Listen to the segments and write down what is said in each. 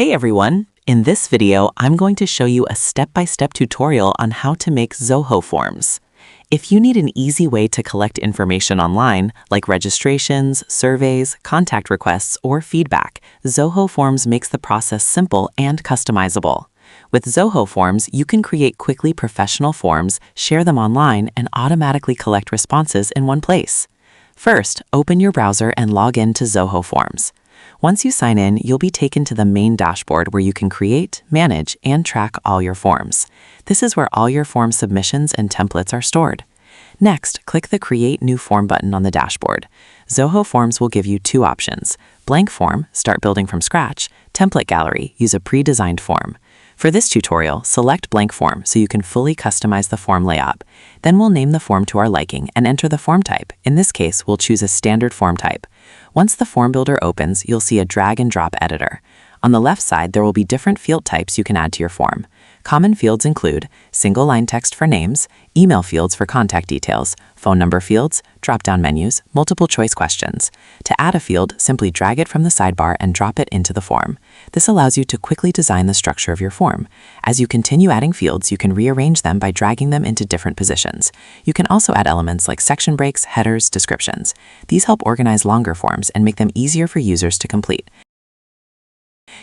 Hey everyone! In this video, I'm going to show you a step-by-step tutorial on how to make Zoho forms. If you need an easy way to collect information online, like registrations, surveys, contact requests, or feedback, Zoho Forms makes the process simple and customizable. With Zoho Forms, you can create quickly professional forms, share them online, and automatically collect responses in one place. First, open your browser and log in to Zoho Forms. Once you sign in, you'll be taken to the main dashboard where you can create, manage, and track all your forms. This is where all your form submissions and templates are stored. Next, click the Create New Form button on the dashboard. Zoho Forms will give you two options: Blank Form, start building from scratch; Template Gallery, use a pre-designed form. For this tutorial, select Blank Form so you can fully customize the form layout. Then we'll name the form to our liking and enter the form type. In this case, we'll choose a standard form type. Once the form builder opens, you'll see a drag and drop editor. On the left side, there will be different field types you can add to your form. Common fields include single line text for names, email fields for contact details, phone number fields, drop-down menus, multiple choice questions. To add a field, simply drag it from the sidebar and drop it into the form. This allows you to quickly design the structure of your form. As you continue adding fields, you can rearrange them by dragging them into different positions. You can also add elements like section breaks, headers, descriptions. These help organize longer forms and make them easier for users to complete.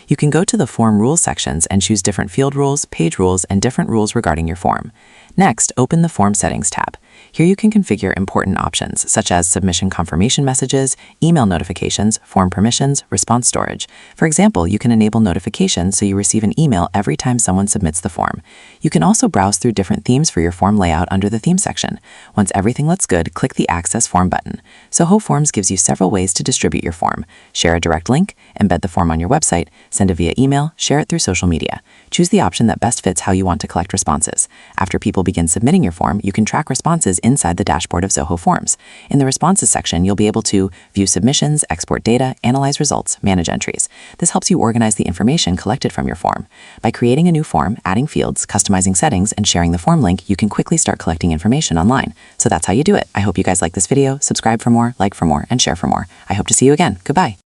You can go to the Form Rules sections and choose different field rules, page rules, and different rules regarding your form. Next, open the Form Settings tab. Here you can configure important options such as submission confirmation messages, email notifications, form permissions, response storage. For example, you can enable notifications so you receive an email every time someone submits the form. You can also browse through different themes for your form layout under the Theme section. Once everything looks good, click the Access Form button. Zoho Forms gives you several ways to distribute your form. Share a direct link, embed the form on your website, send it via email, share it through social media. Choose the option that best fits how you want to collect responses. After people begin submitting your form, you can track responses inside the dashboard of Zoho Forms. In the Responses section, you'll be able to view submissions, export data, analyze results, manage entries. This helps you organize the information collected from your form. By creating a new form, adding fields, customizing settings, and sharing the form link, you can quickly start collecting information online. So that's how you do it. I hope you guys like this video. Subscribe for more, like for more, and share for more. I hope to see you again. Goodbye.